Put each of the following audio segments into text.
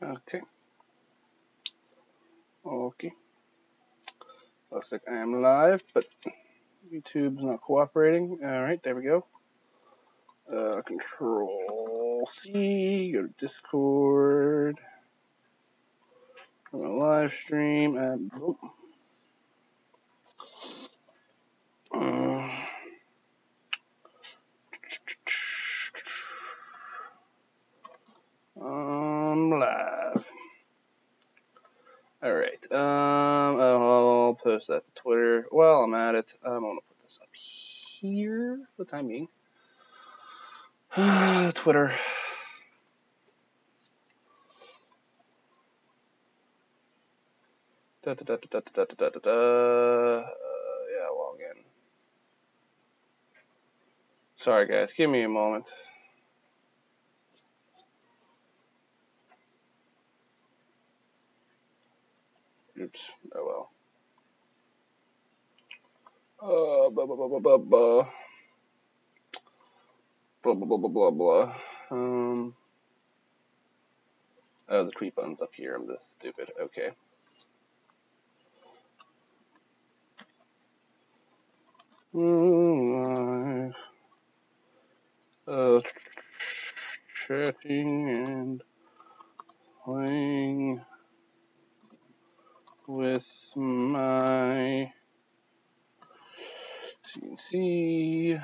Okay. Okay. Looks like I am live, but YouTube's not cooperating. Alright, there we go. Control C, go to Discord. I'm gonna live stream and boom. Live. Alright, I'll post that to Twitter. While I'm at it, I'm gonna put this up here for the time being. Twitter. Yeah, log in. Sorry, guys. Give me a moment. Oops. Oh well. Blah blah blah blah blah blah. Blah blah blah blah blah blah. Oh, the tweet button's up here. I'm just stupid. Okay. Live. Chatting and playing with my CNC.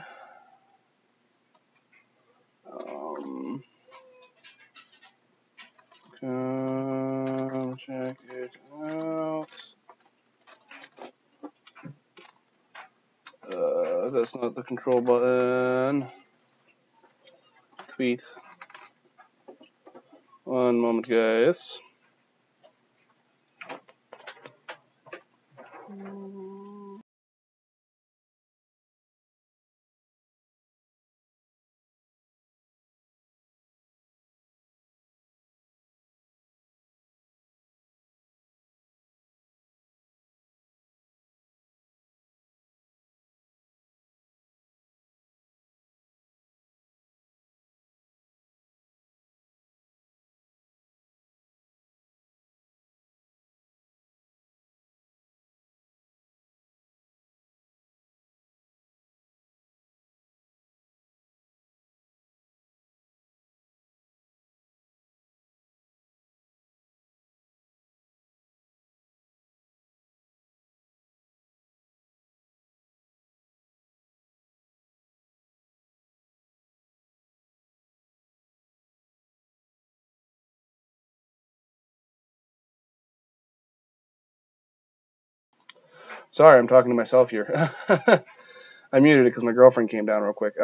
Come check it out. That's not the control button. Tweet. One moment, guys. Sorry, I'm talking to myself here. I muted it because my girlfriend came down real quick.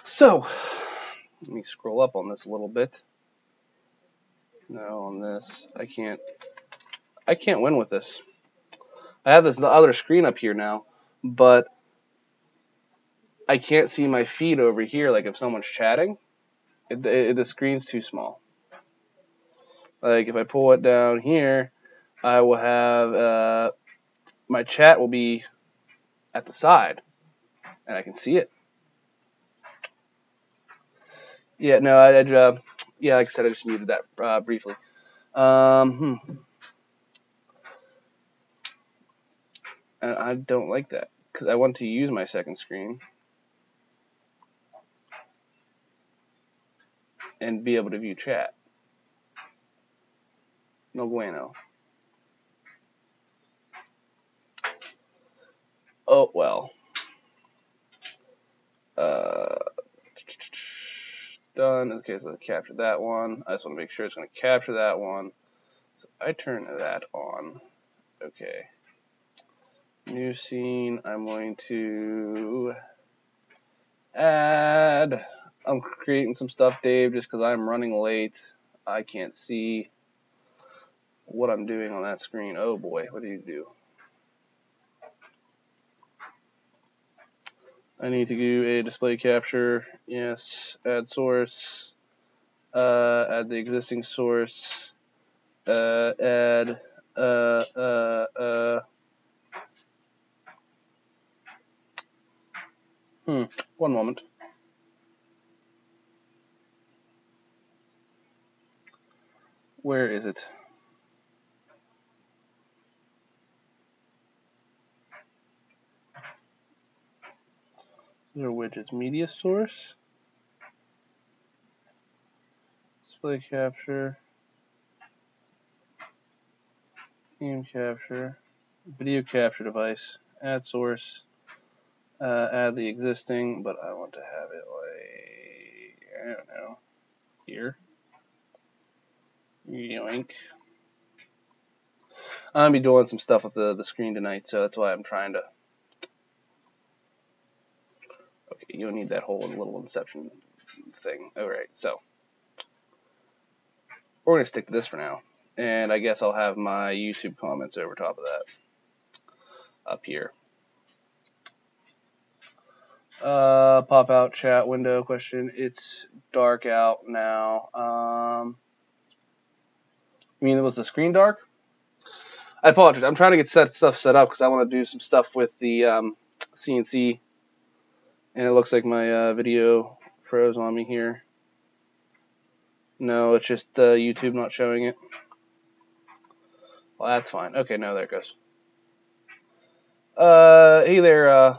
So, let me scroll up on this a little bit. No, on this, I can't win with this. I have this other screen up here now, but I can't see my feed over here. Like if someone's chatting, the screen's too small. Like if I pull it down here, I will have my chat will be at the side, and I can see it. Yeah, no, yeah, like I said, I just muted that briefly. And I don't like that because I want to use my second screen and be able to view chat. No bueno. Oh well. Done. Okay, so I captured that one. I just want to make sure it's going to capture that one. So I turn that on. Okay. New scene. I'm going to add. I'm creating some stuff, Dave, just because I'm running late. I can't see what I'm doing on that screen. Oh boy, what did you do? I need to do a display capture. Yes. Add source. Add the existing source. Add. 1 moment. Where is it? These are widgets. Media source. Display capture. Game capture. Video capture device. Add source. Add the existing, but I want to have it like, I don't know, here. Yoink. I'm going to be doing some stuff with the screen tonight, so that's why I'm trying to. Okay, you don't need that whole little inception thing. Alright, so we're going to stick to this for now. And I guess I'll have my YouTube comments over top of that. Up here. Pop out chat window question. It's dark out now. You mean it was the screen dark? I apologize. I'm trying to get stuff set up because I want to do some stuff with the CNC. And it looks like my video froze on me here. No, it's just YouTube not showing it. Well, that's fine. Okay, no, there it goes. Hey there,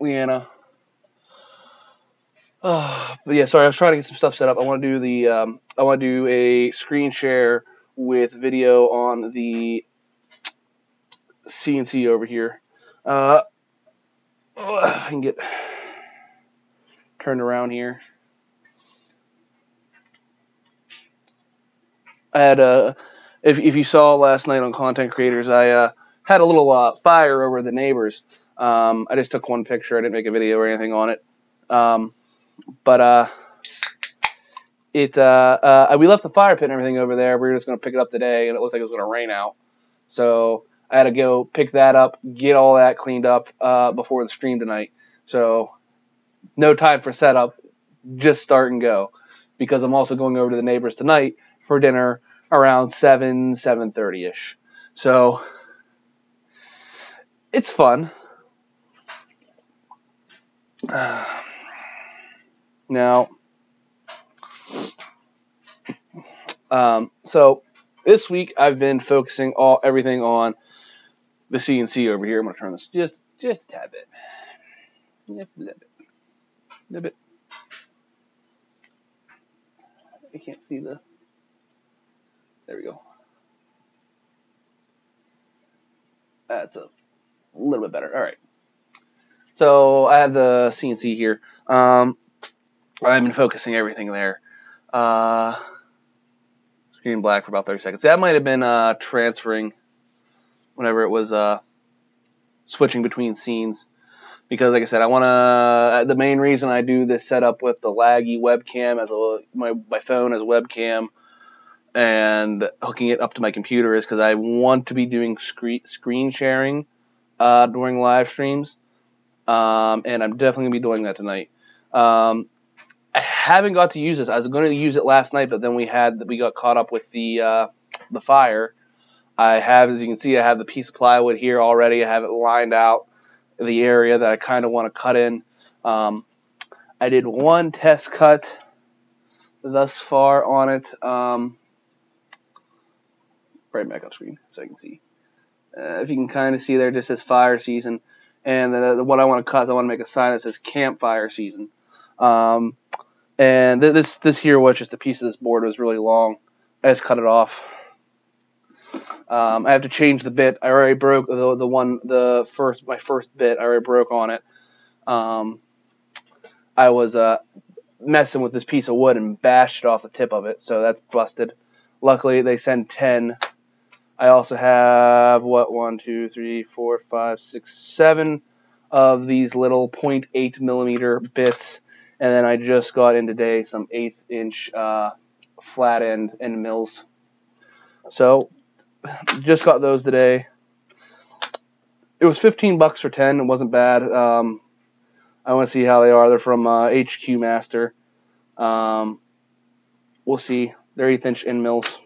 Leanna. But yeah, sorry, I was trying to get some stuff set up. I want to do I want to do a screen share with video on the CNC over here. I can get turned around here. I had if you saw last night on Content Creators, I had a little fire over the neighbors. I just took one picture. I didn't make a video or anything on it. But we left the fire pit and everything over there. We were just going to pick it up today, and it looked like it was going to rain out. So I had to go pick that up, get all that cleaned up before the stream tonight. So no time for setup, just start and go. Because I'm also going over to the neighbors tonight for dinner around 7:30-ish. So it's fun. Now, so this week I've been focusing everything on the CNC over here. I'm gonna turn this just a tad bit, just a little bit. I can't see the. There we go. That's a little bit better. All right. So I have the CNC here. I've been focusing everything there. Screen black for about 30 seconds. That might have been transferring whenever it was switching between scenes. Because like I said, I want to. The main reason I do this setup with the laggy webcam as my phone as a webcam and hooking it up to my computer is because I want to be doing screen sharing during live streams. And I'm definitely going to be doing that tonight. I haven't got to use this. I was going to use it last night, but then we got caught up with the fire. I have, as you can see, I have the piece of plywood here already. I have it lined out, the area that I kind of want to cut in. I did one test cut thus far on it. Right back up screen so I can see. If you can kind of see there, just says fire season. And what I want to cut is I want to make a sign that says campfire season. And this here was just a piece of this board. It was really long. I just cut it off. I have to change the bit. I already broke my first bit. I already broke on it. I was messing with this piece of wood and bashed it off the tip of it, so that's busted. Luckily, they send 10. I also have 1, 2, 3, 4, 5, 6, 7 of these little 0.8 millimeter bits. And then I just got in today some 1/8 inch flat end mills. So just got those today. It was $15 for 10. It wasn't bad. I want to see how they are. They're from HQ Master. We'll see. They're 1/8 inch end mills.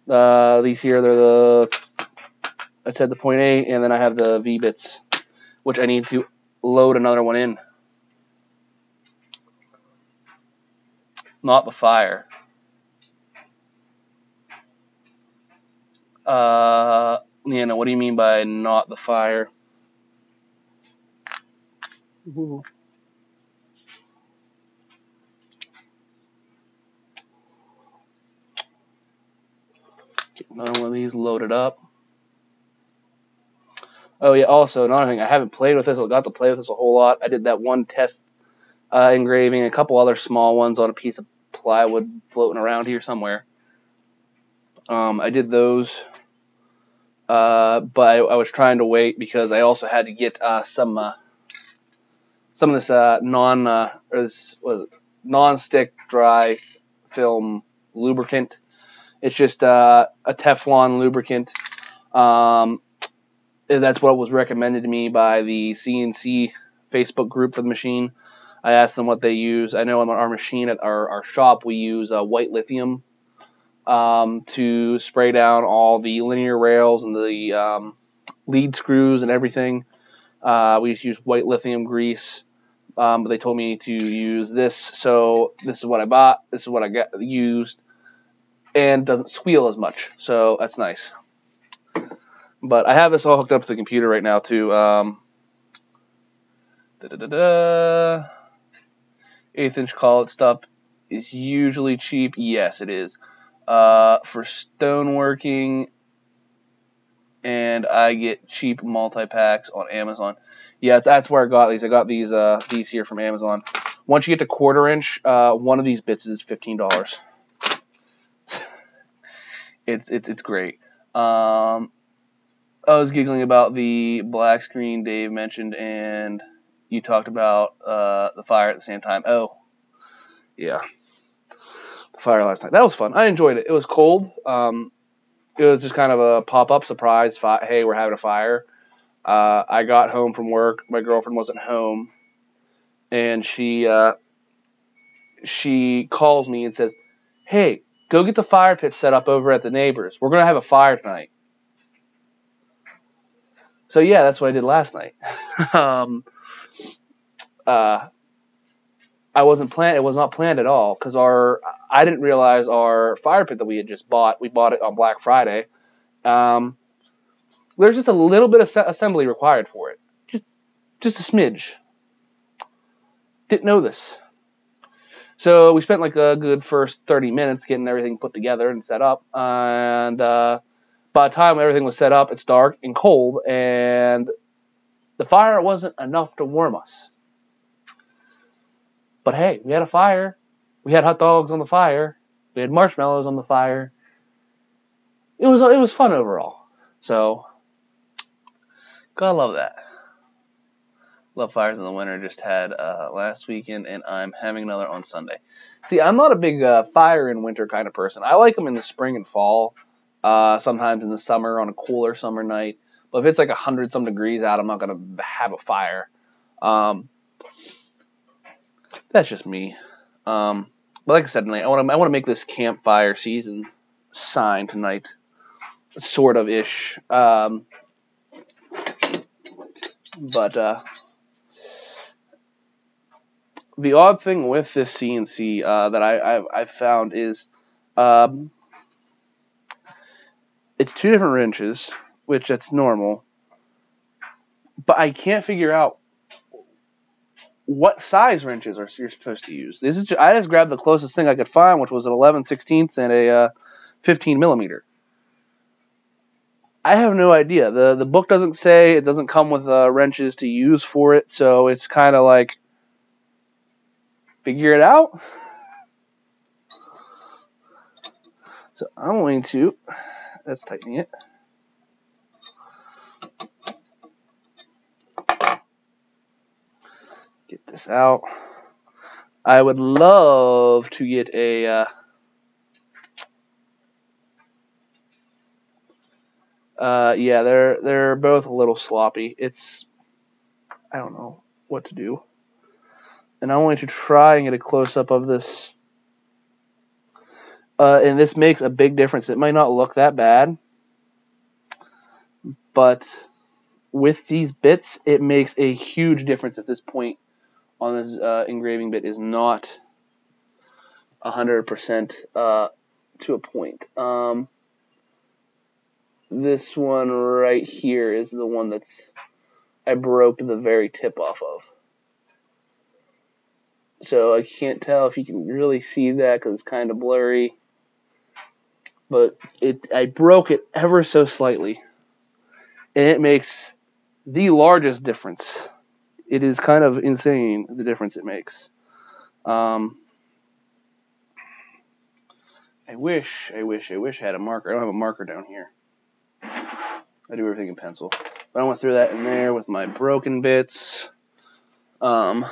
These here, they're I said the 0.8, and then I have the V bits, which I need to load another one in. Not the fire. Leanna, what do you mean by not the fire? Ooh. Get another one of these loaded up. Oh yeah, also another thing, I haven't played with this. I got to play with this a whole lot. I did that one test engraving, a couple other small ones on a piece of plywood floating around here somewhere. I did those, but I was trying to wait because I also had to get some of this non-stick dry film lubricant. It's just a Teflon lubricant. That's what was recommended to me by the CNC Facebook group for the machine. I asked them what they use. I know on our machine at our shop we use white lithium to spray down all the linear rails and the lead screws and everything. We just use white lithium grease, but they told me to use this, so this is what I bought. This is what I got used, and doesn't squeal as much, so that's nice. But I have this all hooked up to the computer right now too. 1/8" collet stuff is usually cheap. Yes, it is. For stoneworking, and I get cheap multi-packs on Amazon. Yeah, that's where I got these. I got these here from Amazon. Once you get to 1/4" one of these bits is $15. It's great. I was giggling about the black screen Dave mentioned, and you talked about the fire at the same time. Oh, yeah. The fire last night. That was fun. I enjoyed it. It was cold. It was just kind of a pop-up surprise. Hey, we're having a fire. I got home from work. My girlfriend wasn't home, and she calls me and says, "Hey, go get the fire pit set up over at the neighbors. We're going to have a fire tonight." So yeah, that's what I did last night. I wasn't planned. It was not planned at all because I didn't realize our fire pit that we had just bought. We bought it on Black Friday. There's just a little bit of assembly required for it, just a smidge. Didn't know this. So we spent like a good first 30 minutes getting everything put together and set up, and by the time everything was set up, it's dark and cold, and the fire wasn't enough to warm us. But hey, we had a fire. We had hot dogs on the fire. We had marshmallows on the fire. It was fun overall. So, gotta love that. Love fires in the winter. Just had last weekend, and I'm having another on Sunday. See, I'm not a big fire in winter kind of person. I like them in the spring and fall. Sometimes in the summer on a cooler summer night. But if it's like 100-some degrees out, I'm not gonna have a fire. That's just me. But like I said tonight, I want to make this campfire season sign tonight, sort of ish. But the odd thing with this CNC that I've found is it's 2 different wrenches, which that's normal. But I can't figure out what size wrenches you're supposed to use. I just grabbed the closest thing I could find, which was an 11/16 and a 15 millimeter. I have no idea. The book doesn't say. It doesn't come with wrenches to use for it, so it's kind of like figure it out. So I'm going to, that's tightening it. Get this out. I would love to get a yeah, they're both a little sloppy. I don't know what to do. And I'm going to try and get a close-up of this. And this makes a big difference. It might not look that bad, but with these bits, it makes a huge difference if this point on this engraving bit is not 100% to a point. this one right here is the one that's I broke the very tip off of. So I can't tell if you can really see that because it's kind of blurry. But I broke it ever so slightly. And it makes the largest difference. It is kind of insane, the difference it makes. I wish I had a marker. I don't have a marker down here. I do everything in pencil. But I want to throw that in there with my broken bits. Bet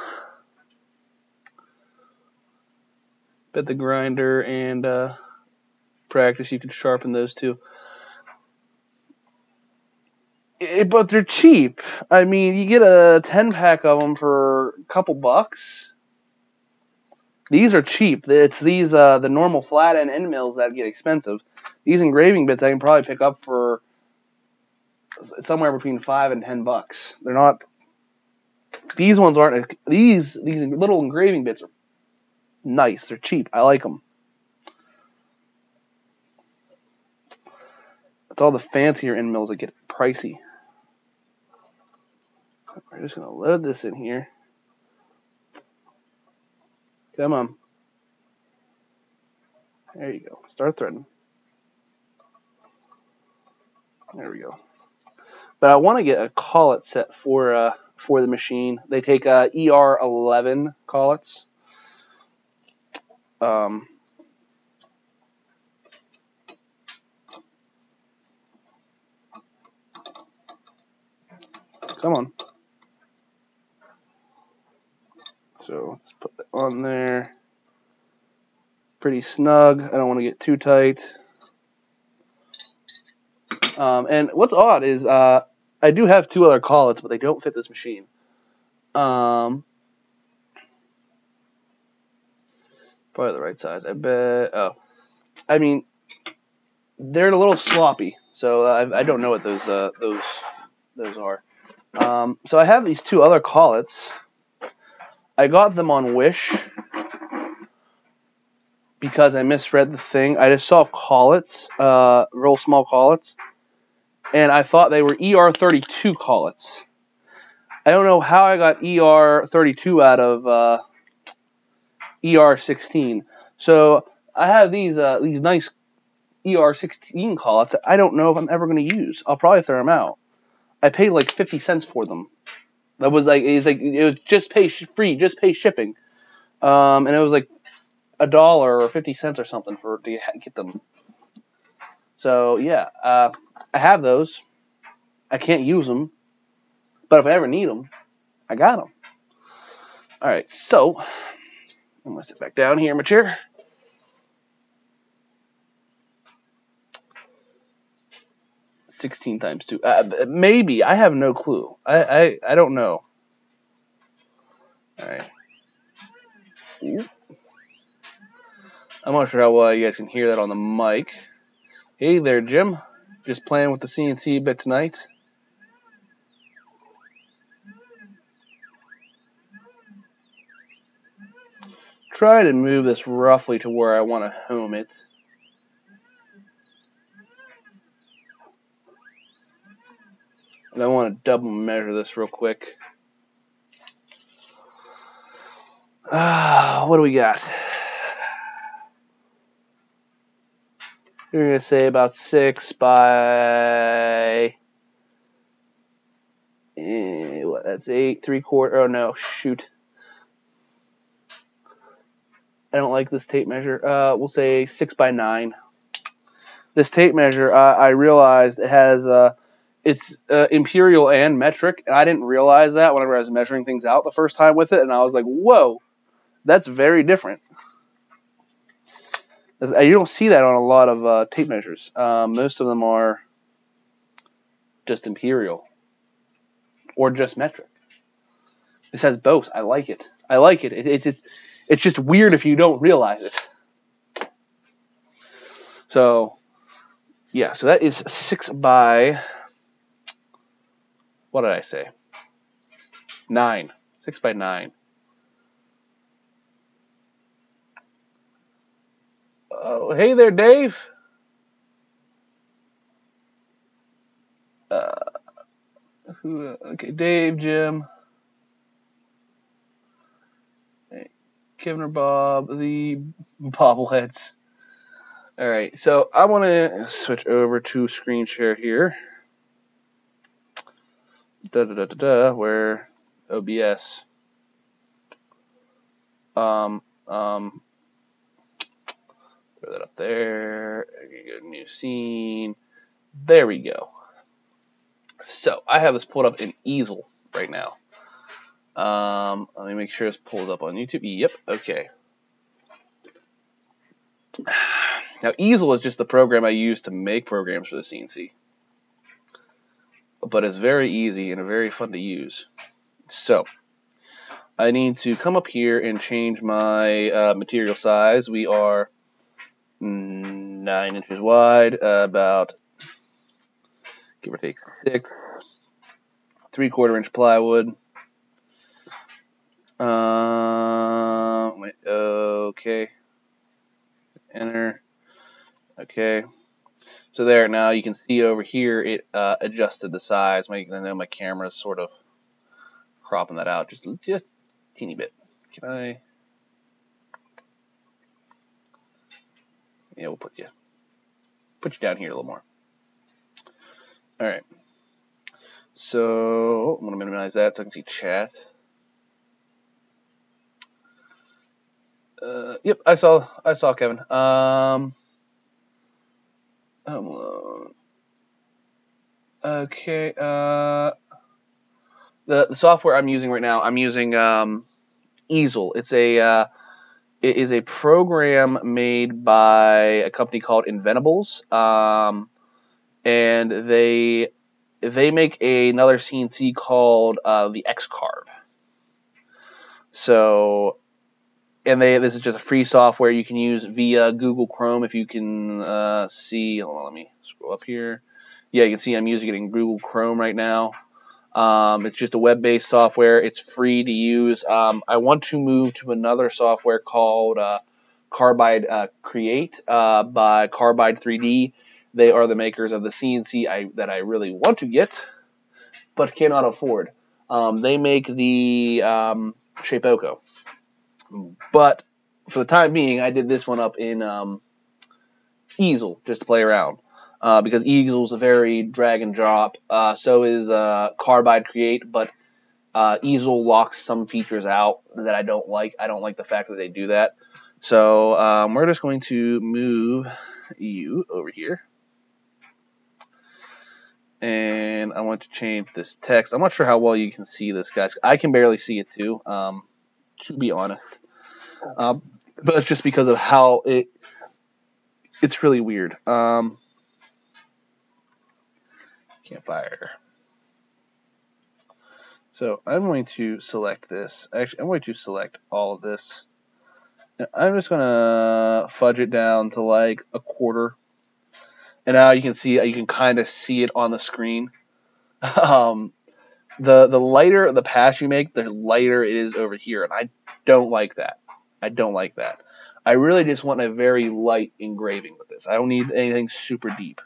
the grinder and practice, you can sharpen those too. But they're cheap. I mean, you get a 10-pack of them for a couple bucks. These are cheap. It's these the normal flat end mills that get expensive. These engraving bits I can probably pick up for somewhere between $5 and $10. They're not. These ones aren't. These little engraving bits are nice. They're cheap. I like them. It's all the fancier end mills that get pricey. We're just gonna load this in here. Come on. There you go. Start threading. There we go. But I want to get a collet set for the machine. They take ER11 collets. Come on. So let's put that on there. Pretty snug. I don't want to get too tight. And what's odd is I do have 2 other collets, but they don't fit this machine. Probably the right size. I bet. Oh, I mean, they're a little sloppy, so I don't know what those are. So I have these 2 other collets. I got them on Wish because I misread the thing. I just saw collets, real small collets, and I thought they were ER32 collets. I don't know how I got ER32 out of ER16. So I have these nice ER16 collets that I don't know if I'm ever going to use. I'll probably throw them out. I paid like 50 cents for them. That was like it was just pay free, just pay shipping, and it was like $1 or 50 cents or something to get them. So yeah, I have those. I can't use them, but if I ever need them, I got them. All right, so I'm gonna sit back down here in my chair. $16 times 2. Maybe. I have no clue. I don't know. All right. Ooh. I'm not sure how well you guys can hear that on the mic. Hey there, Jim. Just playing with the CNC a bit tonight. Try to move this roughly to where I want to home it. And I want to double measure this real quick. What do we got? We're going to say about 6 by... what? That's 8, 3/4. Oh, no. Shoot. I don't like this tape measure. We'll say 6 by 9. This tape measure, I realized it has... it's imperial and metric, and I didn't realize that whenever I was measuring things out the first time with it, and I was like, whoa, that's very different. You don't see that on a lot of tape measures. Most of them are just imperial or just metric. This has both. I like it. I like it. It's just weird if you don't realize it. So, yeah, so that is 6 by... what did I say? 9. 6 by 9. Oh, hey there, Dave. Okay, Dave, Jim, Kevin or Bob, the bobbleheads. All right, so I want to switch over to screen share here. Where OBS. Throw that up there. Go new scene. There we go. So I have this pulled up in Easel right now. Let me make sure it's pulled up on YouTube. Yep. Okay. Now Easel is just the program I use to make programs for the CNC, but it's very easy and very fun to use. So I need to come up here and change my material size. We are 9 inches wide, about give or take 6, 3/4 inch plywood. Okay. Enter. Okay. So there, now you can see over here it adjusted the size. I know my camera is sort of cropping that out just a teeny bit. Can I? Yeah, we'll put you down here a little more. All right. So I'm gonna minimize that so I can see chat. Yep, I saw Kevin. Okay. The software I'm using right now, I'm using Easel. It is a program made by a company called Inventables, and they make another CNC called the X-Carve. So, and this is just a free software you can use via Google Chrome. If you can see, hold on, let me scroll up here. Yeah, you can see I'm using it in Google Chrome right now. It's just a web-based software. It's free to use. I want to move to another software called Carbide Create by Carbide 3D. They are the makers of the CNC that I really want to get, but cannot afford. They make the Shapeoko. But for the time being, I did this one up in Easel just to play around. Because Easel's a very drag and drop. So is Carbide Create, but Easel locks some features out that I don't like. I don't like the fact that they do that. So we're just going to move you over here. And I want to change this text. I'm not sure how well you can see this, guys. I can barely see it too, to be honest. But it's just because of how it's really weird. Campfire. So I'm going to select this. Actually, I'm going to select all of this. And I'm just going to fudge it down to like 1/4. And now you can see, you can kind of see it on the screen. The lighter the pass you make, the lighter it is over here. And I don't like that. I don't like that. I really just want a very light engraving with this. I don't need anything super deep.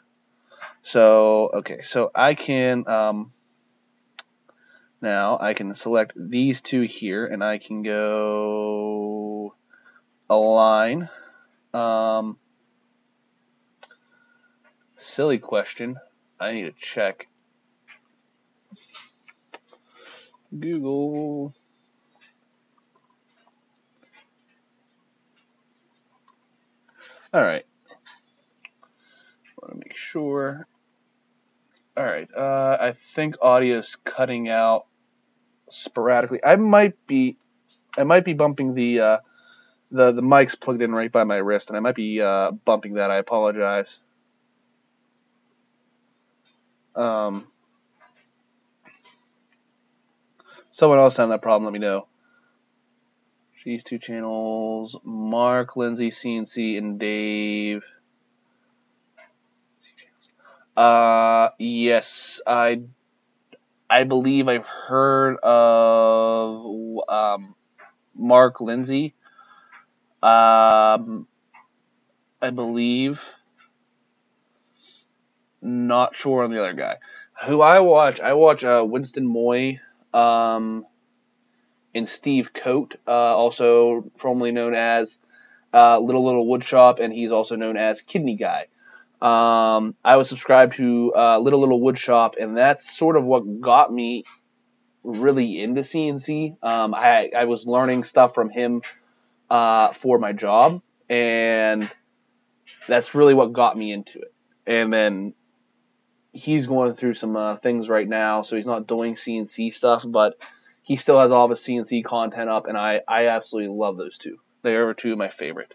So, okay, so I can, now I can select these two here, and I can go align. Silly question. I need to check. Google. All right. Want to make sure. All right. I think audio's cutting out sporadically. I might be bumping the mic's plugged in right by my wrist, and I might be bumping that. I apologize. Someone else having that problem, let me know. These two channels, Mark, Lindsay, CNC, and Dave. Yes, I believe I've heard of Mark Lindsay. I believe. Not sure on the other guy. Who I watch Winston Moy, um, and Steve Coate, also formerly known as Little Woodshop, and he's also known as Kidney Guy. I was subscribed to Little Woodshop, and that's sort of what got me really into CNC. I was learning stuff from him for my job, and that's really what got me into it. And then he's going through some things right now, so he's not doing CNC stuff, but he still has all of his CNC content up, and I absolutely love those two. They are two of my favorite.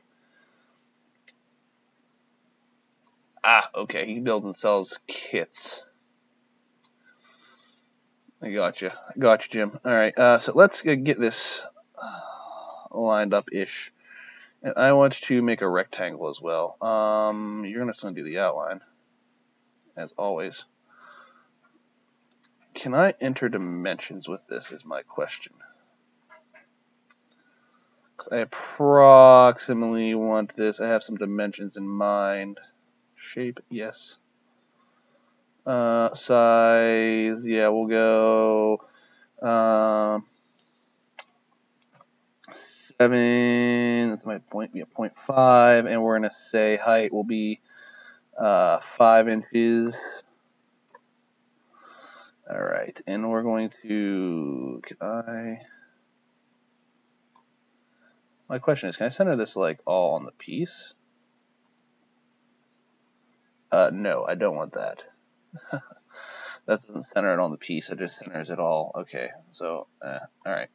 Ah, okay, he builds and sells kits. I got you, Jim. All right, so let's get this lined up ish, and I want to make a rectangle as well. You're just gonna do the outline, as always. Can I enter dimensions with this? Is my question. I approximately want this. I have some dimensions in mind. Shape, yes. Size, yeah, we'll go 7. That's my point. Be a 0.5, and we're gonna say height will be 5 inches. All right, and we're going to. My question is, can I center this like all on the piece? No, I don't want that. That doesn't center it on the piece, it just centers it all. Okay, so, alright.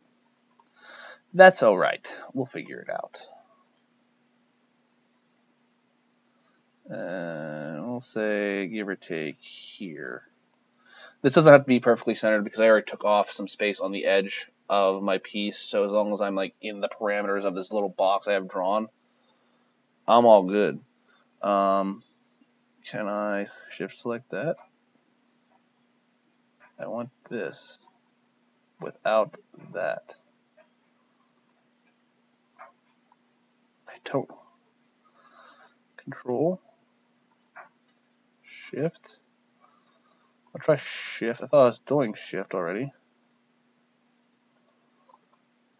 That's alright. We'll figure it out. We'll say, give or take here. This doesn't have to be perfectly centered because I already took off some space on the edge of my piece, so as long as I'm like in the parameters of this little box I have drawn, I'm all good. Can I shift select that? I want this without that. I don't. Control. Shift. I'll try shift. I thought I was doing shift already.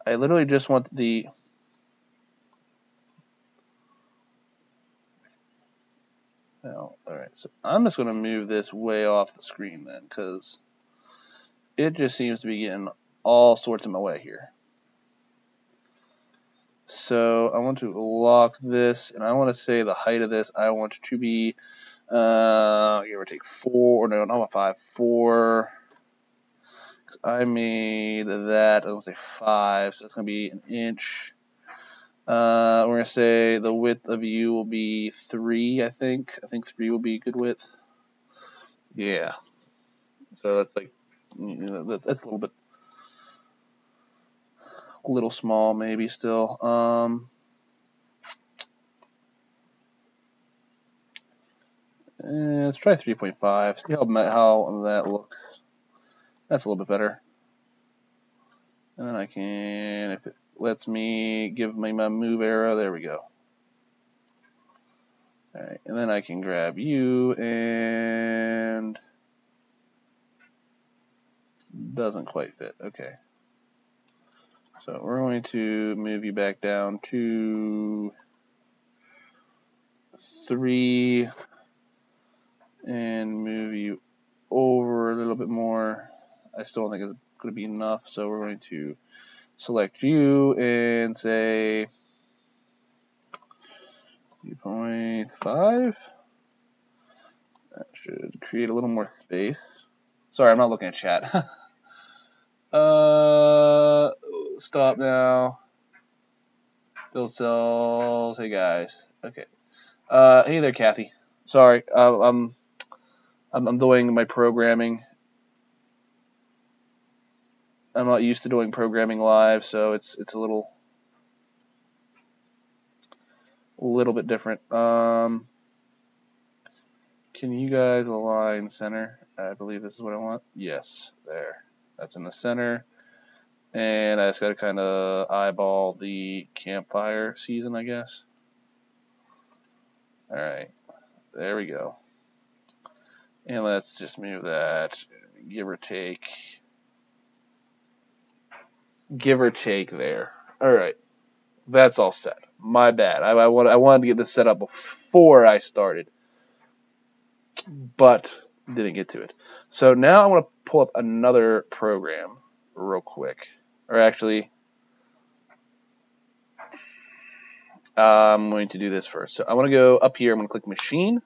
I literally just want the. Oh, alright, so I'm just going to move this way off the screen then, because it just seems to be getting all sorts in my way here. So I want to lock this, and I want to say the height of this, I want to be, give or take 4, no, not 5, 4. I made that, I'm going to say 5, so it's going to be an inch. We're going to say the width of you will be 3, I think. I think 3 will be good width. Yeah. So that's like, that's a little small maybe still. Let's try 3.5. See how that looks. That's a little bit better. And then I can, if it lets me, give me my move arrow. There we go. Alright, and then I can grab you, and doesn't quite fit. Okay. So we're going to move you back down to 3 and move you over a little bit more. I still don't think it's going to be enough, so we're going to select you and say 2.5. That should create a little more space. Sorry, I'm not looking at chat. Stop now. Build cells. Hey guys. Okay. Hey there, Kathy. Sorry. I'm doing my programming. I'm not used to doing programming live, so it's a little bit different. Can you guys align center? I believe this is what I want. Yes, there. That's in the center. And I just got to kind of eyeball the campfire season, I guess. Alright. There we go. And let's just move that, give or take there. All right, that's all set. My bad. I wanted to get this set up before I started, but didn't get to it. So now I want to pull up another program real quick, or actually, I'm going to do this first. So I want to go up here. I'm going to click Machine.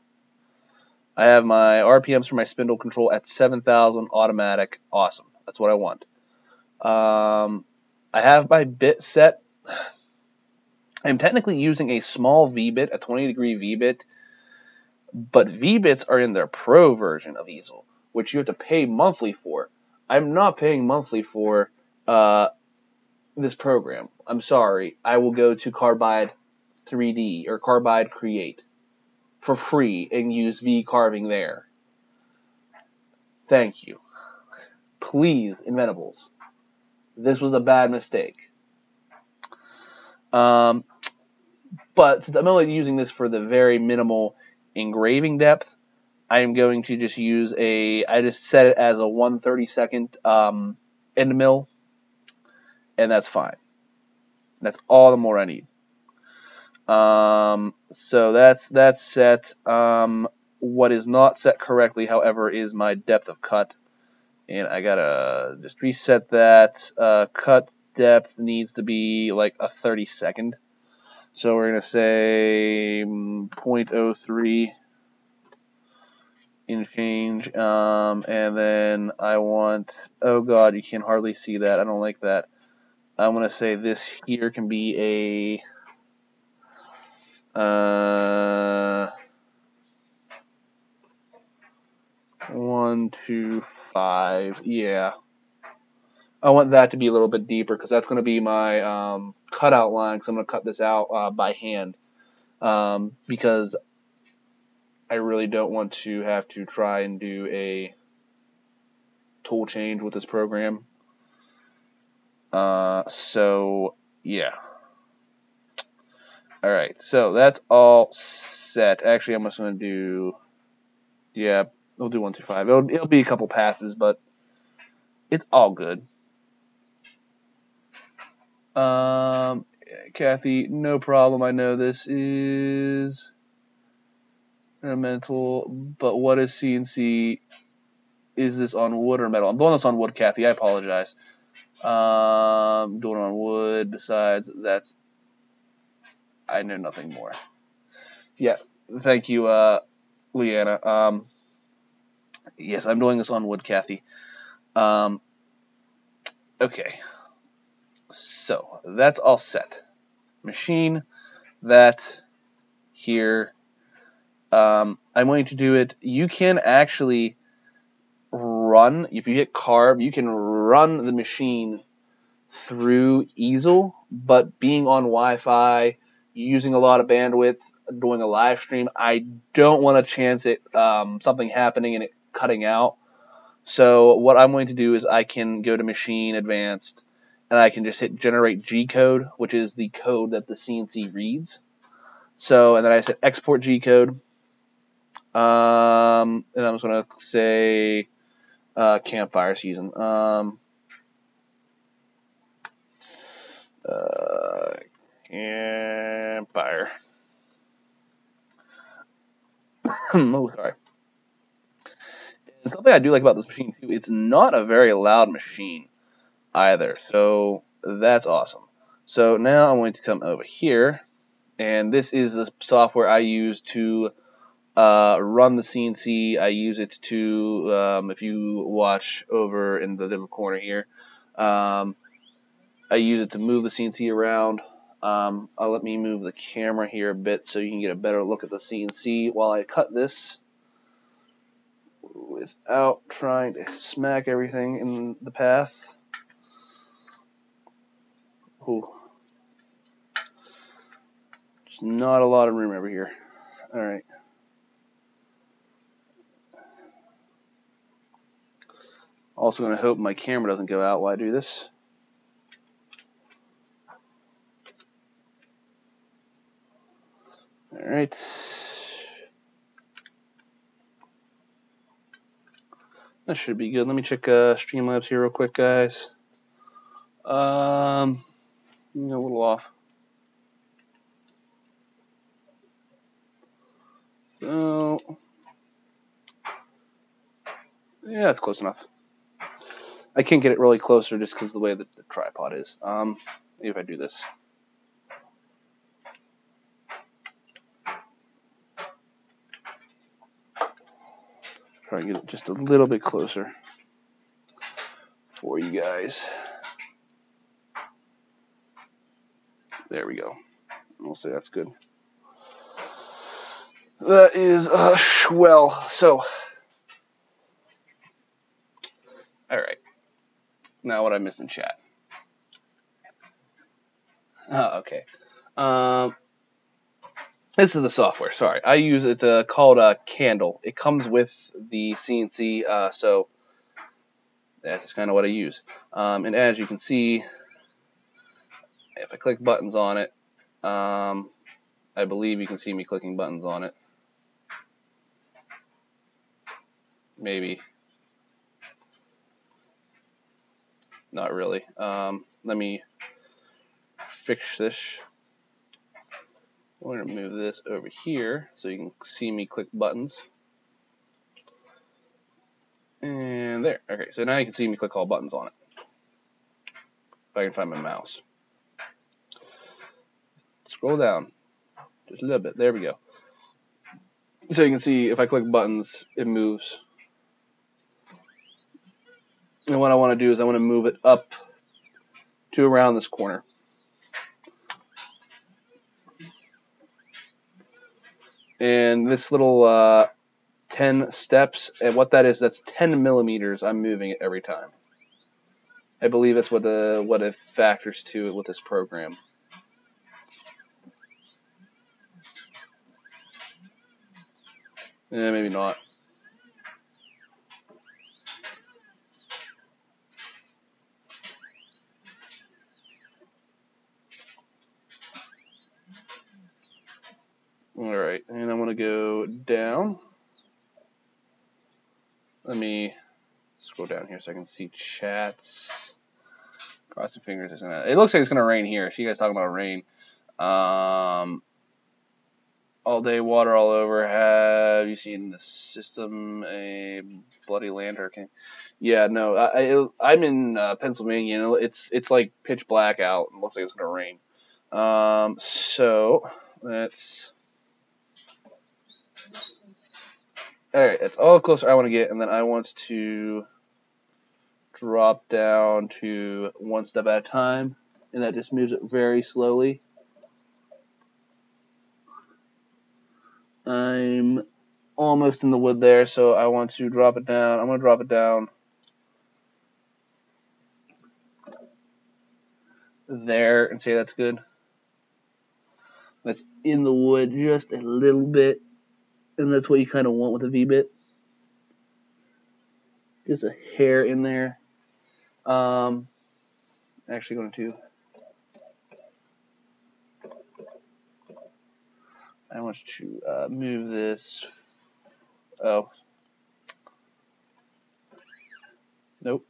I have my RPMs for my spindle control at 7,000 automatic. Awesome. That's what I want. I have my bit set. I'm technically using a small V-bit, a 20-degree V-bit, but V-bits are in their pro version of easel, which you have to pay monthly for. I'm not paying monthly for this program. I'm sorry. I will go to Carbide 3D or Carbide Create for free and use V carving there. Thank you. Please, Inventables. This was a bad mistake. But since I'm only using this for the very minimal engraving depth, I am going to just use I just set it as a 1/32 end mill, and that's fine. That's all the more I need. So that's set. What is not set correctly, however, is my depth of cut, and I gotta just reset that. Cut depth needs to be like a 32nd. So we're gonna say 0.03 in change, and then I want. Oh God, you can hardly see that. I don't like that. I'm gonna say this here can be a 1, 2, 5. Yeah, I want that to be a little bit deeper because that's going to be my cutout line. Because I'm going to cut this out by hand because I really don't want to have to try and do a tool change with this program. So yeah. All right, so that's all set. Actually, I'm just going to do. Yeah, we'll do 1 through 5. It'll be a couple passes, but it's all good. Kathy, no problem. I know this is ornamental, but what is CNC? Is this on wood or metal? I'm doing this on wood, Kathy. I apologize. Doing it on wood. Besides, I know nothing more. Yeah, thank you, Leanna. Yes, I'm doing this on wood, Kathy. Okay. So that's all set. Machine that here. I'm going to do it. You can actually run, if you hit carb, you can run the machine through easel, but being on Wi-Fi, using a lot of bandwidth, doing a live stream, I don't want to chance it something happening and it cutting out. So what I'm going to do is I can go to Machine Advanced and I can just hit Generate G code, which is the code that the CNC reads. So, and then I said Export G code. And I'm just going to say campfire season. Campfire. Oh, sorry. Something I do like about this machine too, it's not a very loud machine either. So that's awesome. So now I'm going to come over here, and this is the software I use to run the CNC. I use it to, if you watch over in the little corner here, I use it to move the CNC around. Let me move the camera here a bit so you can get a better look at the CNC while I cut this without trying to smack everything in the path. Ooh. There's not a lot of room over here. Alright. Also going to hope my camera doesn't go out while I do this. Alright. That should be good. Let me check Streamlabs here real quick, guys. A little off. So, yeah, it's close enough. I can't get it really closer just because of the way that the tripod is. Maybe if I do this. Try and get it just a little bit closer for you guys. There we go. We'll say that's good. That is well. So, all right. Now what I miss in chat? Okay. This is the software. Sorry, I use it called Candle. It comes with the CNC, so that's kind of what I use. And as you can see, if I click buttons on it, I believe you can see me clicking buttons on it. Maybe. Not really. Let me fix this. We're going to move this over here so you can see me click buttons. And there. Okay, so now you can see me click all buttons on it. If I can find my mouse. Scroll down just a little bit. There we go. So you can see if I click buttons, it moves. And what I want to do is I want to move it up to around this corner. And this little 10 steps, and what that is, that's 10 millimeters. I'm moving it every time. I believe that's what it factors to with this program. Maybe not. All right, and I'm going to go down. Let me scroll down here so I can see chats. Cross your fingers. It looks like it's going to rain here. See you guys talking about rain. All day, water all over. Have you seen the system? A bloody land hurricane? Yeah, no. I'm in Pennsylvania. You know, it's like pitch black out. It looks like it's going to rain. So that's all right. That's all closer I want to get, and then I want to drop down to one step at a time, and that just moves it very slowly. I'm almost in the wood there, so I want to drop it down. I'm going to drop it down there and say that's good. That's in the wood just a little bit, and that's what you kind of want with a V-bit. Just a hair in there. Actually going to. I want to move this. Oh. Nope.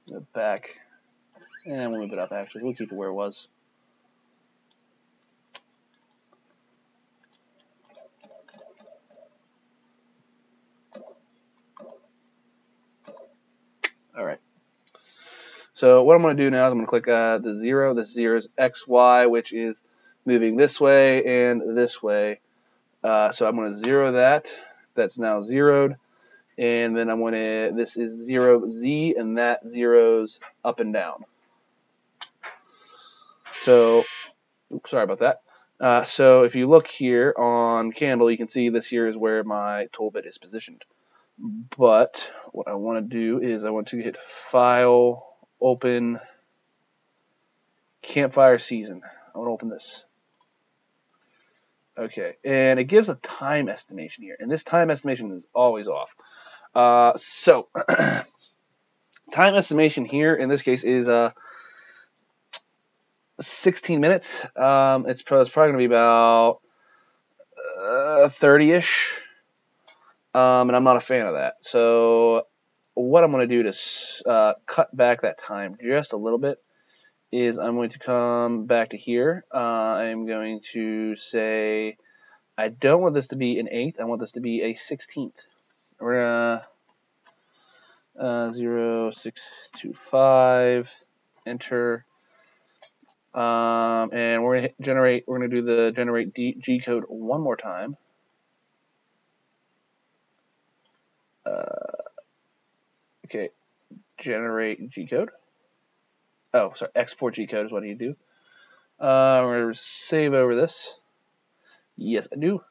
Go back. And we'll move it up, actually. We'll keep it where it was. All right. So what I'm going to do now is I'm going to click the 0. This 0 is XY, which is moving this way and this way. So I'm going to 0 that. That's now zeroed. And then I'm going to, this is 0Z, and that zeroes up and down. So, oops, sorry about that. So if you look here on Candle, you can see this here is where my tool bit is positioned. But what I want to do is I want to hit File, Open, Campfire Season. I want to open this. Okay, and it gives a time estimation here, and this time estimation is always off. So time estimation here in this case is 16 minutes. It's probably going to be about 30-ish. and I'm not a fan of that. So what I'm going to do to cut back that time just a little bit is I'm going to come back to here. I'm going to say I don't want this to be an 8th. I want this to be a 16th. We're gonna 0, 6, 2, 5, enter, and we're gonna hit generate. We're gonna do the generate G code one more time. Okay, generate G code. Oh, sorry, export G code is what you do. We're gonna save over this. Yes, I do.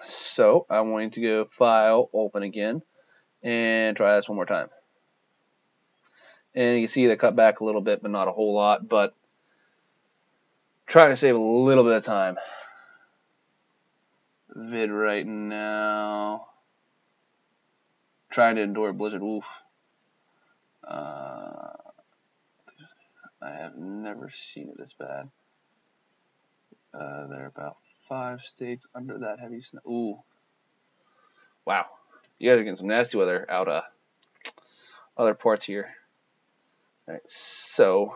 So I'm going to go File, Open again, and try this one more time. And you can see they cut back a little bit, but not a whole lot. But trying to save a little bit of time. Vid right now. Trying to endure Blizzard. Oof. I have never seen it this bad. They're about 5 states under that heavy snow. Ooh. Wow. You guys are getting some nasty weather out of other parts here. Alright, so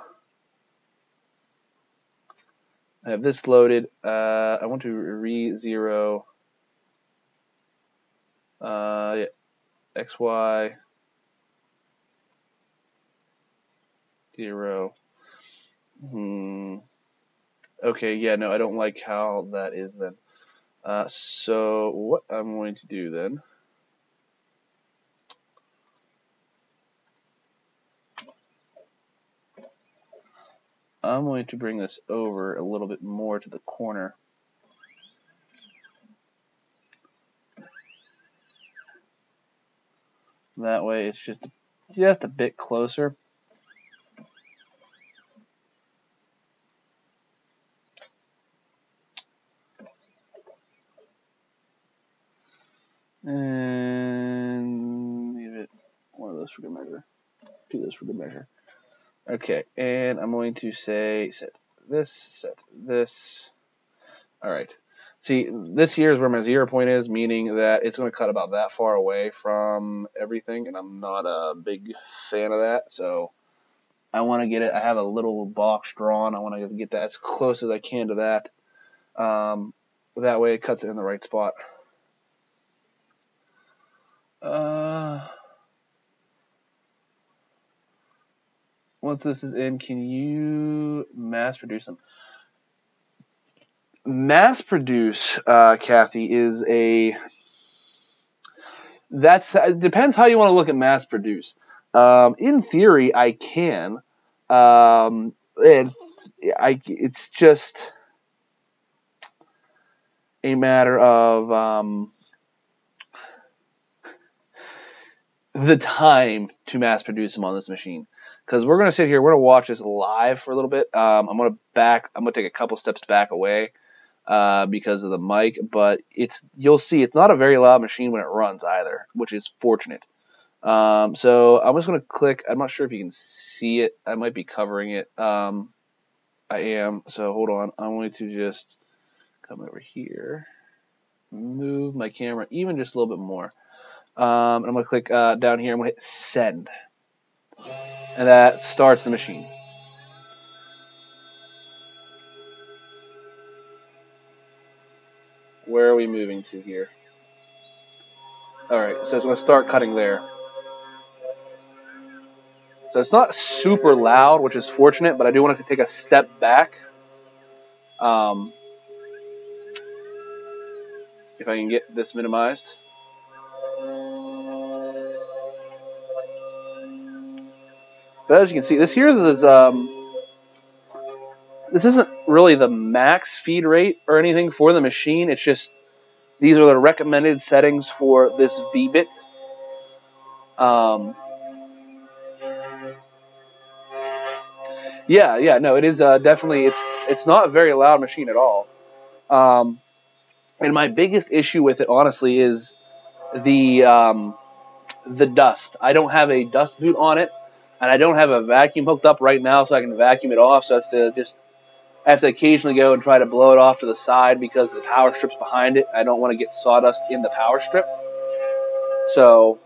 I have this loaded. I want to re-zero yeah, XY 0. Okay, yeah, no, I don't like how that is then. So what I'm going to do then, I'm going to bring this over a little bit more to the corner. That way it's just a bit closer. And leave it one of those for good measure. Do this for good measure. Okay, and I'm going to say set this. All right. See, this here is where my 0 point is, meaning that it's going to cut about that far away from everything, and I'm not a big fan of that. So I want to get it. I have a little box drawn. I want to get that as close as I can to that. That way it cuts it in the right spot. Once this is in, can you mass produce them? Mass produce, Kathy, is it depends how you want to look at mass produce. In theory, I can. It's just a matter of the time to mass produce them on this machine. Because we're gonna sit here, we're gonna watch this live for a little bit. I'm gonna take a couple steps back away because of the mic, but you'll see it's not a very loud machine when it runs either, which is fortunate. So I'm just gonna click. I'm not sure if you can see it. I might be covering it. I am. So hold on. I'm going to just come over here, move my camera even just a little bit more. And I'm going to click down here. I'm going to hit send. And that starts the machine. Where are we moving to here? Alright, so it's going to start cutting there. So it's not super loud, which is fortunate, but I do want to take a step back. If I can get this minimized. But as you can see, this isn't really the max feed rate or anything for the machine. It's just these are the recommended settings for this V-bit. Yeah, no, it is definitely it's not a very loud machine at all. And my biggest issue with it, honestly, is the dust. I don't have a dust boot on it, and I don't have a vacuum hooked up right now, so I can vacuum it off. So it's just I have to occasionally go and try to blow it off to the side because the power strip's behind it. I don't want to get sawdust in the power strip. So,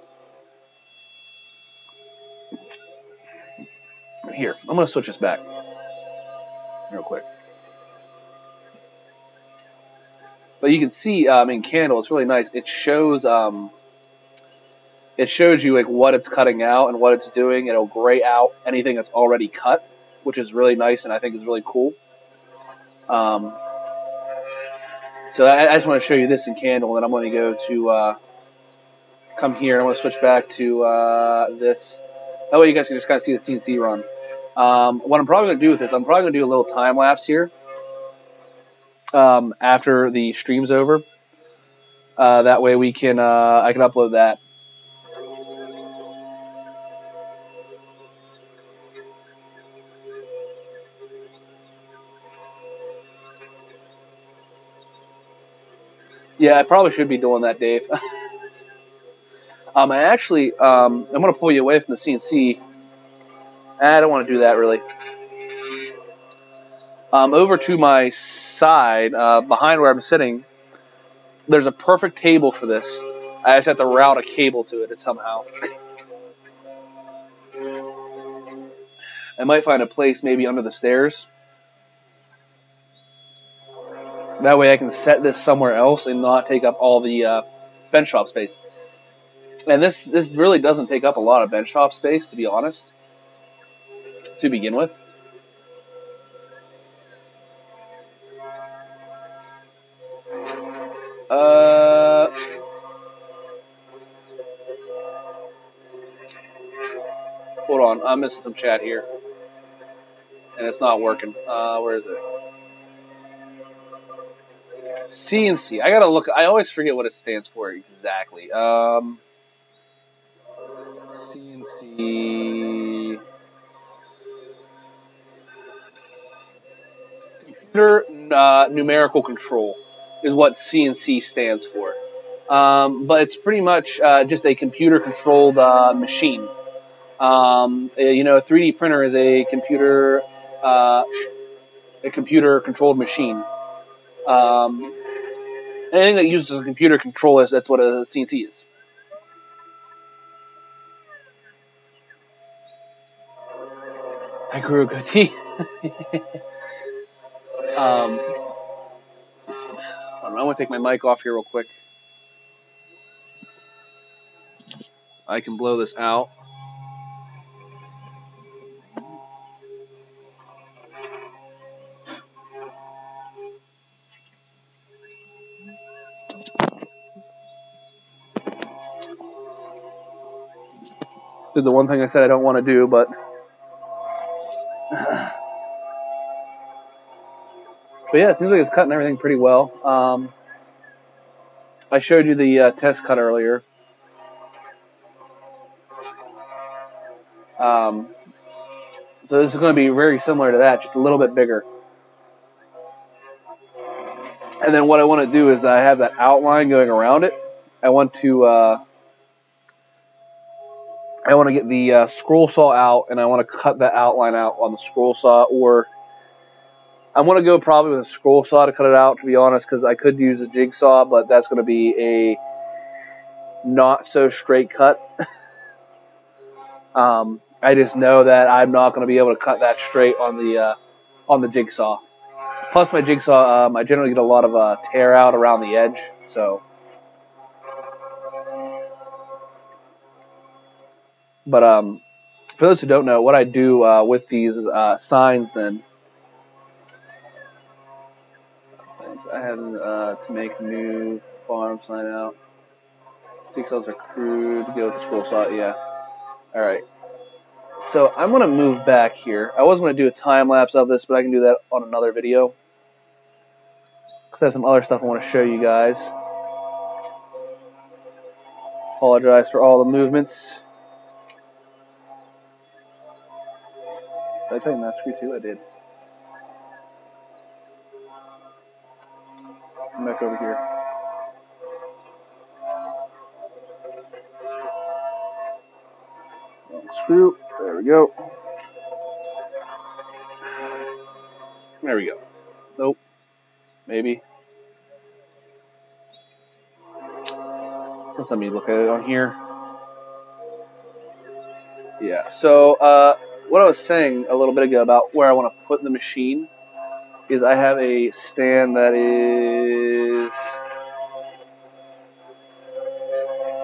here, I'm going to switch this back real quick. But you can see in Candle, it's really nice. It shows you like what it's cutting out and what it's doing. It'll gray out anything that's already cut, which is really nice and I think is really cool. So I just want to show you this in Candle, and I'm going to go to come here, and I'm going to switch back to this. That way you guys can just kind of see the CNC run. What I'm probably going to do with this, I'm probably going to do a little time lapse here after the stream's over. That way we can I can upload that. Yeah, I probably should be doing that, Dave. I'm going to pull you away from the CNC. I don't want to do that, really. Over to my side, behind where I'm sitting, there's a perfect table for this. I just have to route a cable to it somehow. I might find a place maybe under the stairs. That way I can set this somewhere else and not take up all the bench top space. And this really doesn't take up a lot of bench top space, to be honest, to begin with. Hold on, I'm missing some chat here. And it's not working. Where is it? CNC. I gotta look. I always forget what it stands for exactly. CNC. Computer numerical control is what CNC stands for. But it's pretty much just a computer-controlled machine. You know, a 3D printer is a computer-controlled machine. Anything that uses a computer control that's what a CNC is. I grew a goatee. I'm going to take my mic off here real quick. I can blow this out. Did the one thing I said I don't want to do, but yeah, it seems like it's cutting everything pretty well. I showed you the test cut earlier. So this is going to be very similar to that, just a little bit bigger. And then what I want to do is I have that outline going around it. I want to get the scroll saw out, and I want to cut that outline out on the scroll saw, or I'm going to go probably with a scroll saw to cut it out, to be honest, because I could use a jigsaw, but that's going to be a not so straight cut. I just know that I'm not going to be able to cut that straight on the jigsaw. Plus, my jigsaw, I generally get a lot of tear out around the edge, so. But for those who don't know, what I do with these signs, then, I have to make new farm sign out. Jigsaws are crude. Go with the scroll saw. Yeah. All right. So I'm going to move back here. I was going to do a time lapse of this, but I can do that on another video. Because I have some other stuff I want to show you guys. Apologize for all the movements. Did I tighten that screw too? I did. Come back over here. Screw. There we go. There we go. maybe. Let's let me look at it on here. Yeah. So what I was saying a little bit ago about where I want to put the machine is I have a stand that is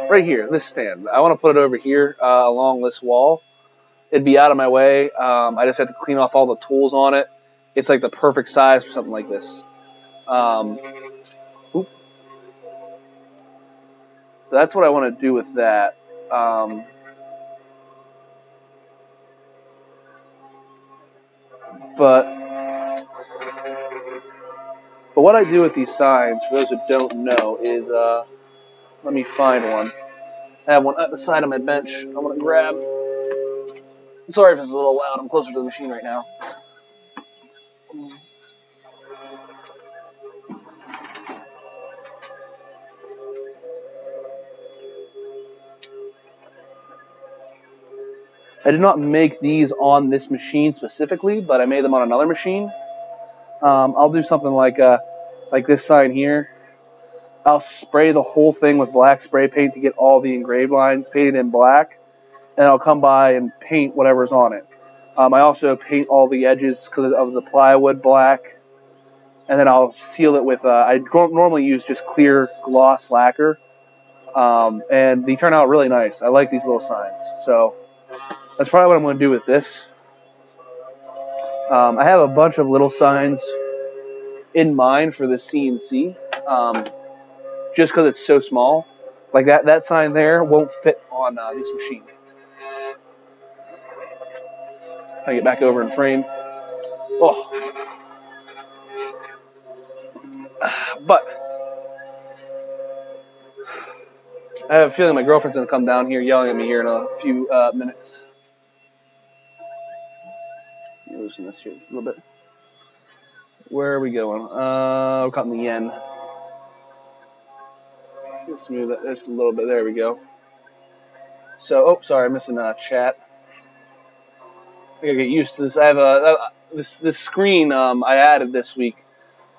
right here. This stand. I want to put it over here along this wall. It'd be out of my way. I just have to clean off all the tools on it. It's like the perfect size for something like this. So that's what I want to do with that. But what I do with these signs, for those who don't know, is let me find one. I have one at the side of my bench. I want to grab. Sorry if it's a little loud. I'm closer to the machine right now. I did not make these on this machine specifically, but I made them on another machine. I'll do something like this sign here. I'll spray the whole thing with black spray paint to get all the engraved lines painted in black, and I'll come by and paint whatever's on it. I also paint all the edges because of the plywood black, and then I'll seal it with, I normally use just clear gloss lacquer, and they turn out really nice. I like these little signs, so that's probably what I'm going to do with this. I have a bunch of little signs in mind for the CNC, just because it's so small. Like that sign there won't fit on this machine. I get back over in frame. Oh, but I have a feeling my girlfriend's gonna come down here yelling at me here in a few minutes. Let me loosen this here a little bit. Where are we going? We're cutting the yen. Let's smooth that just a little bit. There we go. So, oh, sorry, I'm missing chat. I gotta get used to this. I have this screen I added this week.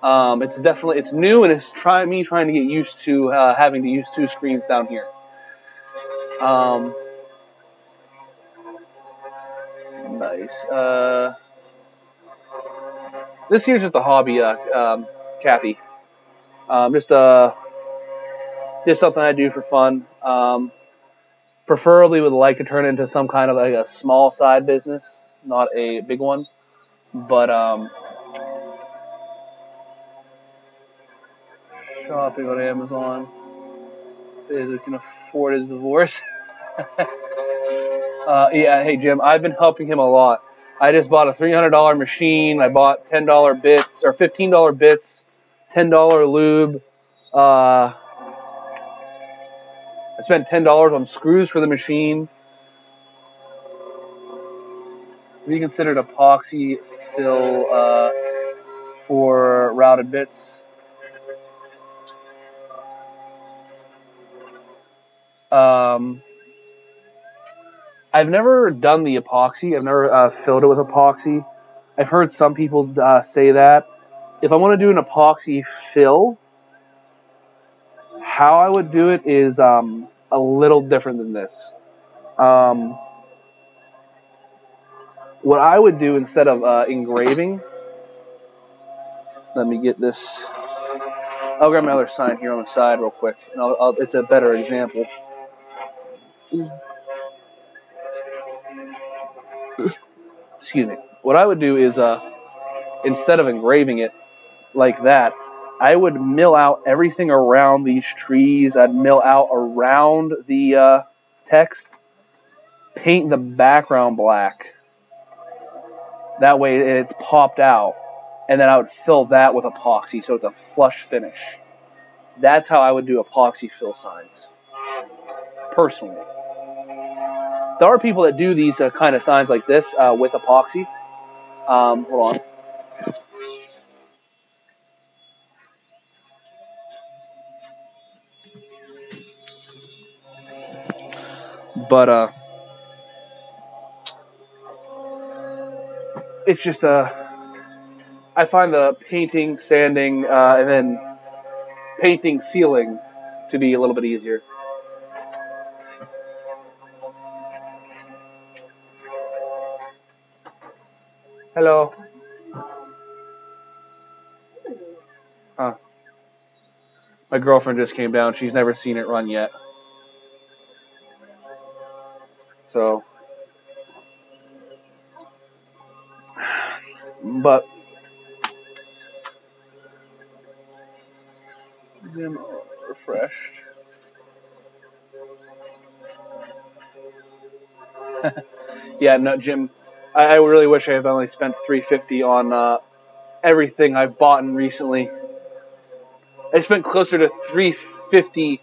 It's new, and it's trying to get used to having to use two screens down here. Nice. This here's just a hobby, Kathy. Just something I do for fun. Preferably would like to turn it into some kind of like a small side business, not a big one. But shopping on Amazon, who can afford his divorce. Yeah, hey Jim, I've been helping him a lot. I just bought a $300 machine. I bought $10 bits or $15 bits, $10 lube. I spent $10 on screws for the machine. We considered epoxy fill for routed bits. I've never done the epoxy. I've never filled it with epoxy. I've heard some people say that. If I want to do an epoxy fill, how I would do it is a little different than this. What I would do instead of engraving, let me get this. I'll grab my other sign here on the side real quick. And it's a better example. Excuse me. What I would do is instead of engraving it like that, I would mill out everything around these trees. I'd mill out around the text, paint the background black. That way it's popped out. And then I would fill that with epoxy so it's a flush finish. That's how I would do epoxy fill signs, personally. There are people that do these kind of signs like this with epoxy. Hold on. But it's just I find the painting, sanding, and then painting, sealing to be a little bit easier. Hello. Huh. My girlfriend just came down. She's never seen it run yet. So, but I'm refreshed. Yeah, no, Jim. I really wish I had only spent $350 on everything I've bought recently. I spent closer to $350,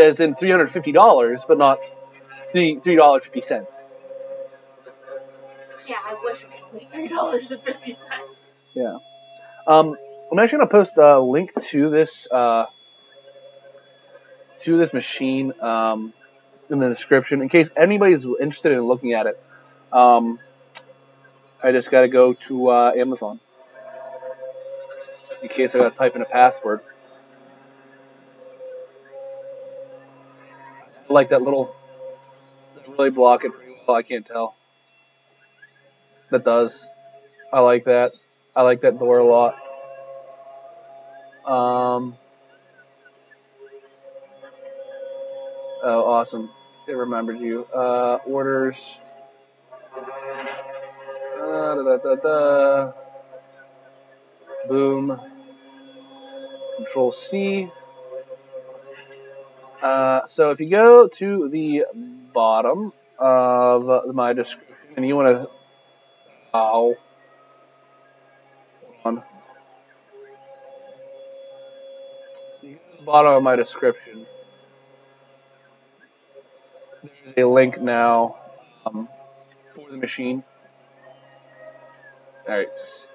as in $350, but not $3.50. Yeah, I wish it was $3.50. Yeah. I'm actually gonna post a link to this machine in the description in case anybody's interested in looking at it. I just gotta go to Amazon in case I gotta type in a password. I like that little. Does it really block it pretty well? I can't tell. That does. I like that. I like that door a lot. Oh, awesome. It remembered you. Orders. Da, da, da, da. Boom. Control C. So if you go to the bottom of my description and you want to, hold on. You go to the bottom of my description. There's a link now for the machine. All right,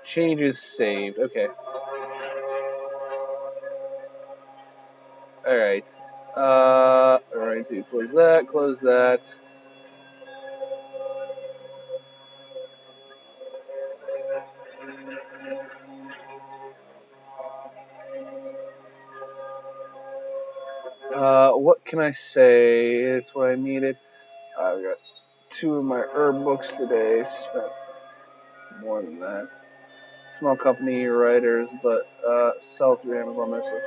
changes saved. Okay. All right. All right. So close that. Close that. What can I say? It's what I needed. I've got 2 of my herb books today. Spent more than that. Small company writers, but sell through Amazon mostly.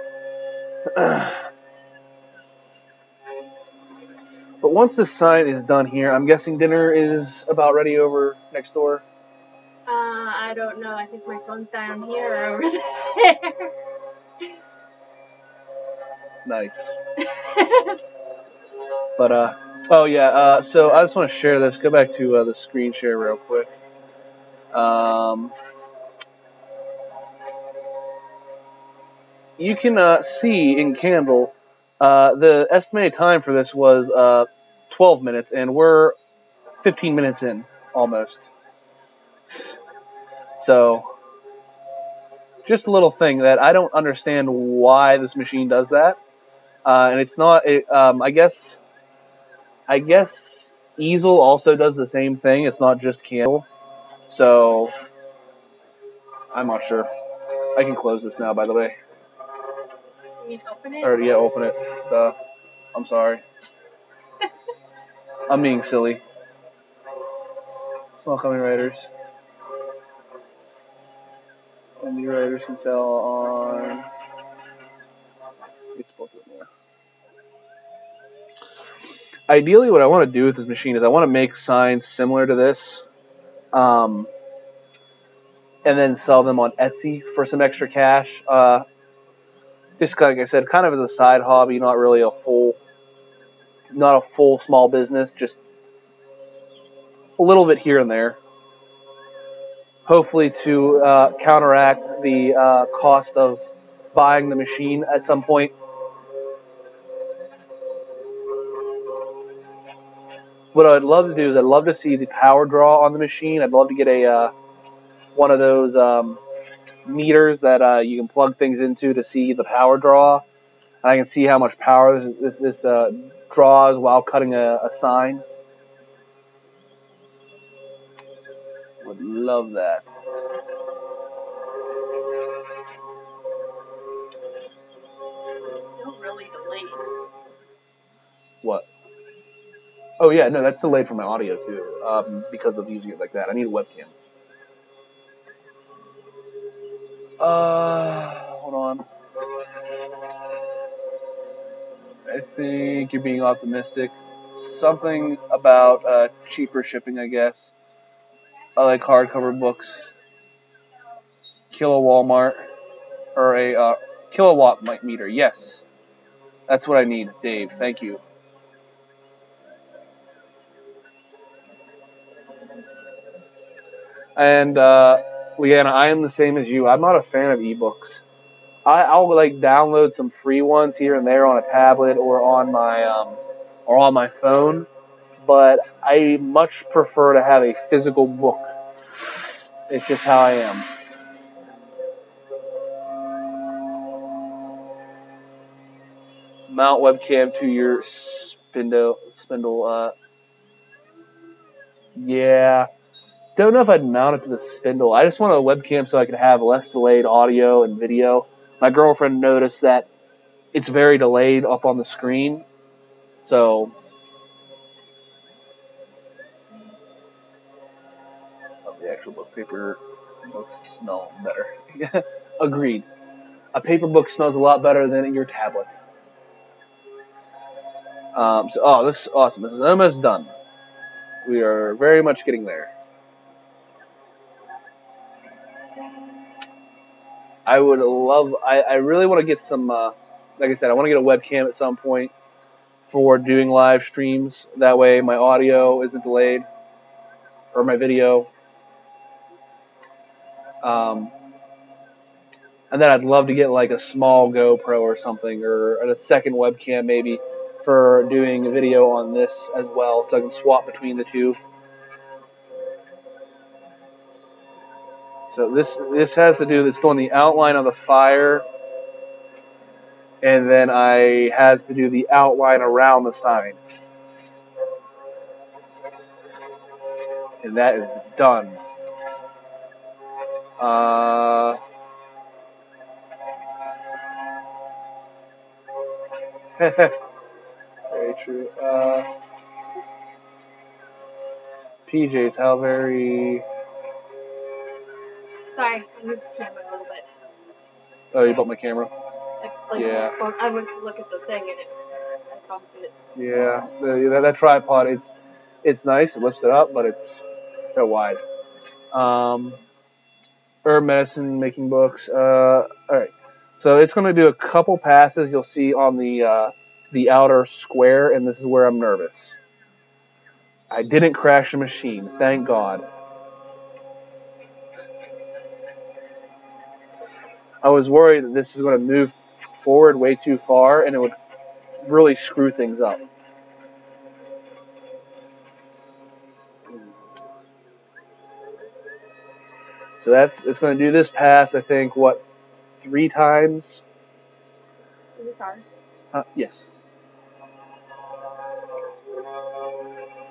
But once this sign is done here, I'm guessing dinner is about ready over next door. I don't know. I think my phone's down here or over there. Nice. But oh yeah. So I just want to share this. Go back to the screen share real quick. You can see in Candle the estimated time for this was 12 minutes, and we're 15 minutes in almost. So just a little thing that I don't understand why this machine does that, and it's not. I guess Easel also does the same thing. It's not just Candle. So I'm not sure. I can close this now, by the way. You mean open it? Or yeah, open it. I'm sorry. I'm being silly. Small company writers. Indie writers can sell on. It's both of them, yeah. Ideally, what I want to do with this machine is I want to make signs similar to this, and then sell them on Etsy for some extra cash. Just like I said, kind of as a side hobby, not really not a full small business, just a little bit here and there. Hopefully to counteract the cost of buying the machine at some point. What I'd love to do is I'd love to see the power draw on the machine. I'd love to get a one of those meters that you can plug things into to see the power draw. And I can see how much power this draws while cutting a sign. Would love that. delayed. What? Oh yeah, no, that's delayed for my audio too, because of using it like that. I need a webcam. Hold on. I think you're being optimistic. Something about cheaper shipping, I guess. I like hardcover books. Kilo Walmart or a kilowatt meter. Yes, that's what I need, Dave. Thank you. And Leanna, I am the same as you. I'm not a fan of ebooks. I'll like download some free ones here and there on a tablet or on my phone, but I much prefer to have a physical book. It's just how I am. Mount webcam to your spindle. Yeah. Don't know if I'd mount it to the spindle. I just want a webcam so I can have less delayed audio and video. My girlfriend noticed that it's very delayed up on the screen. So, the actual book paper books smell better. Agreed. A paper book smells a lot better than your tablet. This is awesome. This is almost done. We are very much getting there. I really want to get some, like I said, I want to get a webcam at some point for doing live streams. That way my audio isn't delayed, or my video. And then I'd love to get like a small GoPro or something, or a second webcam maybe for doing a video on this as well, so I can swap between the two. So this has to do, it's doing the outline of the fire, and then I has to do the outline around the sign. And that is done. Very true. PJs, how very... Sorry, I moved the camera a little bit. Oh, you bought my camera? Yeah. I went to look at the thing and I bumped it. Yeah, that tripod, it's nice. It lifts it up, but it's so wide. Herb medicine making books. All right, so it's going to do a couple passes. You'll see on the outer square, and this is where I'm nervous. I didn't crash the machine, thank God. I was worried that this is going to move forward way too far, and it would really screw things up. So it's going to do this pass, I think, 3 times? Is this ours? Yes.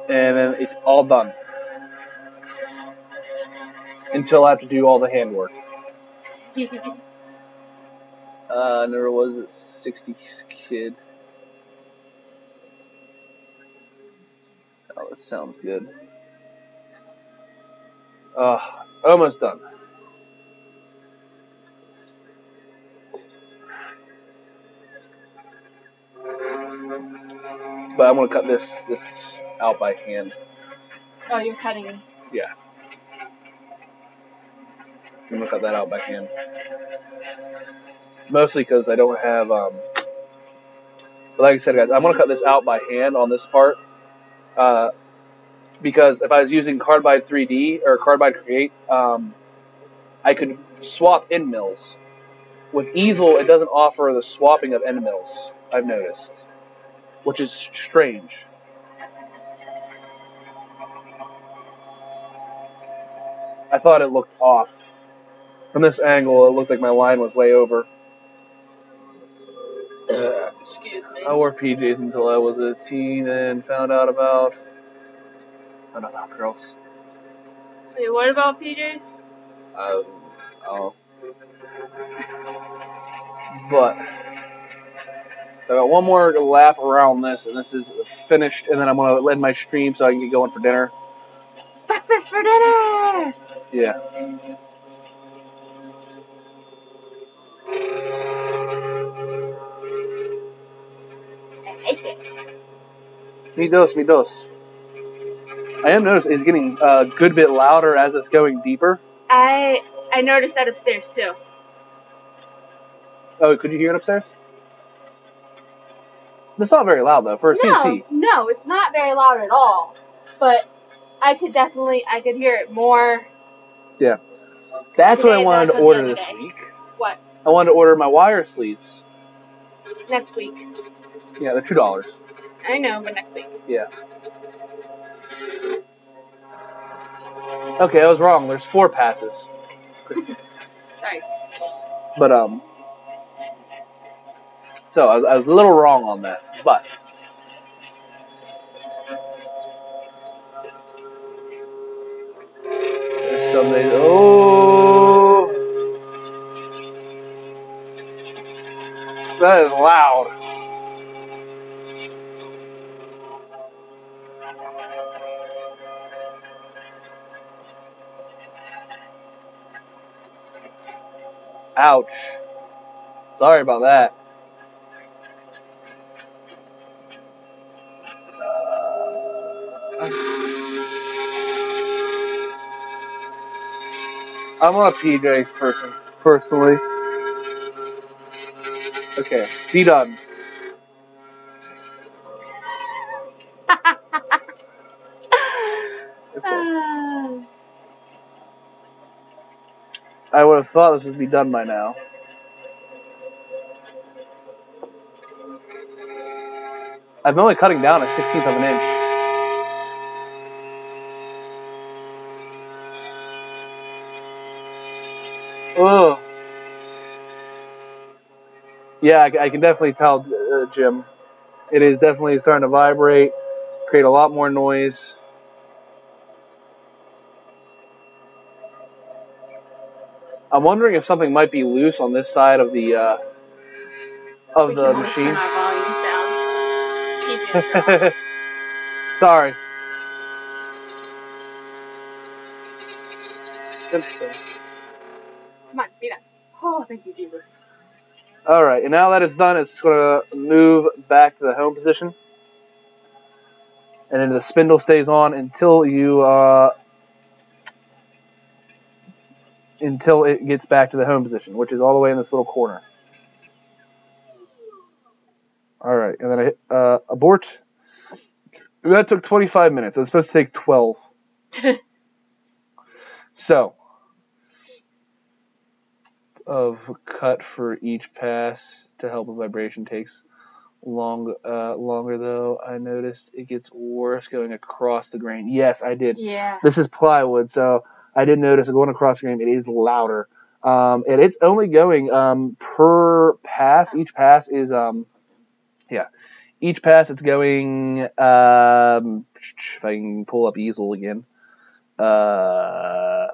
And then it's all done. Until I have to do all the handwork. Never was a 60s kid. Oh, that sounds good. It's almost done. But I'm gonna cut this out by hand. Oh, you're cutting. Yeah. I'm gonna cut that out by hand. Mostly because I don't have but like I said, guys, I'm gonna cut this out by hand on this part. Because if I was using Carbide 3D or Carbide Create, I could swap end mills. With easel, it doesn't offer the swapping of end mills, I've noticed, which is strange. I thought it looked off. From this angle, it looked like my line was way over. Excuse me. I wore PJs until I was a teen and found out about girls. Wait, what about PJs? But So I got one more lap around this, and this is finished. And then I'm gonna end my stream so I can get going for dinner. Breakfast for dinner! Yeah. I like it. Me dos, me dos. I am noticing it's getting a good bit louder as it's going deeper. I noticed that upstairs too. Oh, could you hear it upstairs? It's not very loud though for a CNC. No, it's not very loud at all. But I could hear it more. Yeah. That's what I Today wanted to than the order other this day. week. What? I wanted to order my wire sleeves. Next week. Yeah, they're $2. I know, but next week. Yeah. Okay, I was wrong. There's 4 passes. Sorry. But so I was a little wrong on that. But there's some days. Oh, that is loud. Ouch. Sorry about that. I'm a PJ's person, personally. Okay, be done. Okay. I would have thought this would be done by now. I'm only cutting down a 16th of an inch. Oh. Yeah, I can definitely tell, Jim. It is definitely starting to vibrate, create a lot more noise. I'm wondering if something might be loose on this side of the machine. Turn our volumes down. Sorry. It's interesting. Come on, be done. Oh, thank you, Jesus. All right, and now that it's done, it's just going to move back to the home position, and then the spindle stays on until until it gets back to the home position, which is all the way in this little corner. All right, and then I hit abort. That took 25 minutes. It was supposed to take 12. So, of cut for each pass to help with vibration takes longer though. I noticed it gets worse going across the grain. Yes, I did. Yeah. This is plywood, so I did notice going across the grain. It is louder, and it's only going per pass. Each pass is Each pass it's going. If I can pull up easel again. Or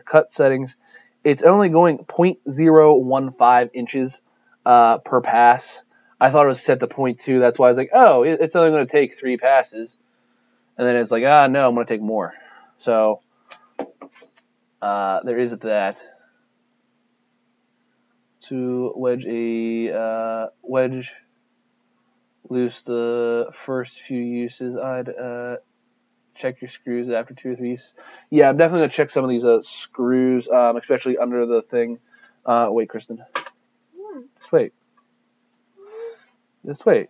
cut settings. It's only going 0.015 inches per pass. I thought it was set to 0.2. That's why I was like, oh, it's only going to take 3 passes. And then it's like, no, I'm going to take more. So there is that. To wedge loose the first few uses, I'd check your screws after 2 or 3 uses. Yeah, I'm definitely going to check some of these screws, especially under the thing. Wait, Kristen. Just wait. Just wait.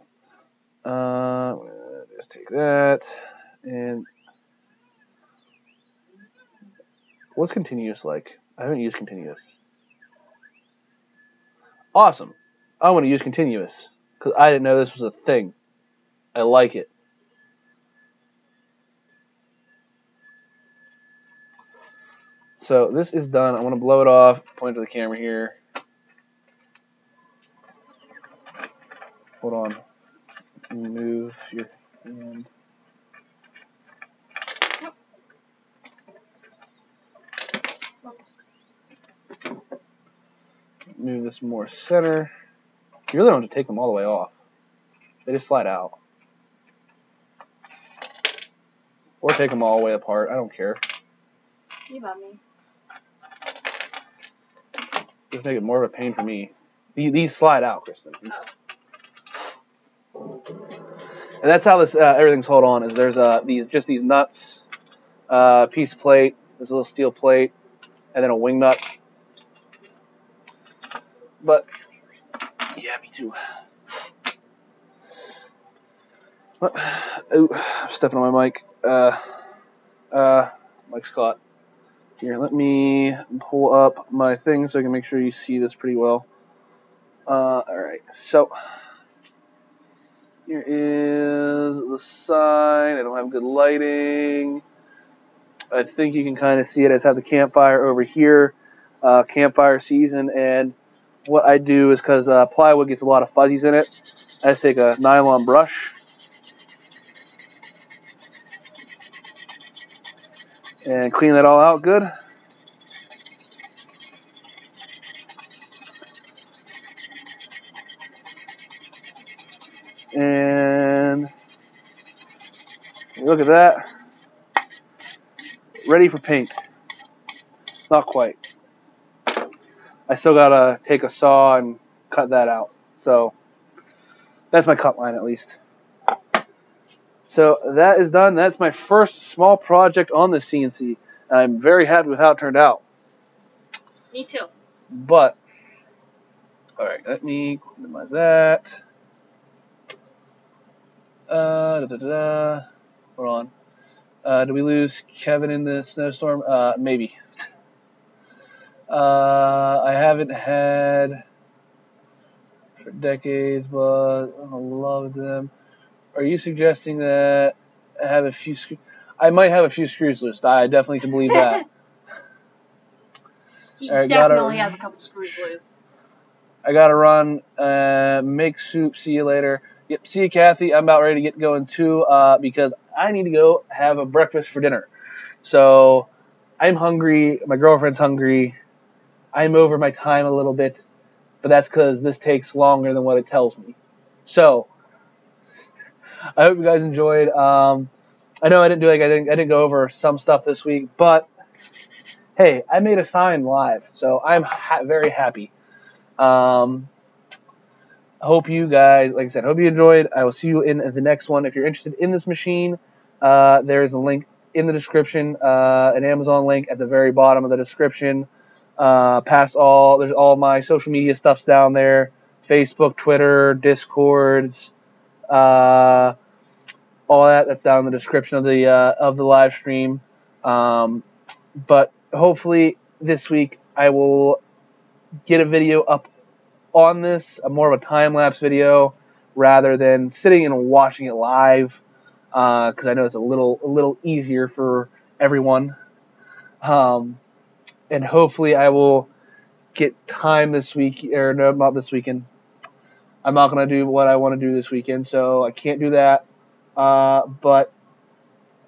Just take that. And what's continuous like? I haven't used continuous. Awesome. I want to use continuous because I didn't know this was a thing. I like it. So this is done. I want to blow it off. Point to the camera here. Hold on. Move your hand. Move this more center. You really don't have to take them all the way off. They just slide out. Or take them all the way apart. I don't care. You about me. Just make it more of a pain for me. These slide out, Kristen. And that's how this everything's hold on. Is there's these nuts, piece of plate, this little steel plate, and then a wing nut. But yeah, me too. Ooh, I'm stepping on my mic. Mic's caught. Here, let me pull up my thing so I can make sure you see this pretty well. Alright, so here is the sign. I don't have good lighting. I think you can kind of see it. I just have the campfire over here, campfire season, and what I do is, because plywood gets a lot of fuzzies in it, I just take a nylon brush and clean that all out good. And look at that. Ready for paint. Not quite. I still gotta take a saw and cut that out. So that's my cut line, at least. So that is done. That's my first small project on the CNC. I'm very happy with how it turned out. Me too. But, alright, let me minimize that. Hold on. Did we lose Kevin in the snowstorm? Maybe. I haven't had for decades, but I love them. Are you suggesting that I have a few screws? I might have a few screws loose. I definitely can believe that. He definitely has a couple screws loose. I gotta run. Make soup. See you later. Yep. See you, Kathy. I'm about ready to get going too, because I need to go have a breakfast for dinner. So I'm hungry. My girlfriend's hungry. I'm over my time a little bit, but that's because this takes longer than what it tells me. So I hope you guys enjoyed. I know I didn't go over some stuff this week, but hey, I made a sign live, so I'm very happy. Hope you guys, like I said, hope you enjoyed. I will see you in the next one. If you're interested in this machine, there is a link in the description, an Amazon link at the very bottom of the description. There's all my social media stuff's down there: Facebook, Twitter, Discords, all that's down in the description of the live stream. But hopefully this week I will get a video up on this, more of a time-lapse video rather than sitting and watching it live, because I know it's a little easier for everyone. And hopefully I will get time this week, or no, not this weekend. I'm not going to do what I want to do this weekend, so I can't do that. But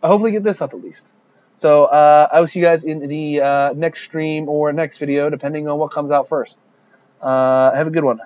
I'll hopefully get this up at least. So I will see you guys in the next stream or next video, depending on what comes out first. Have a good one.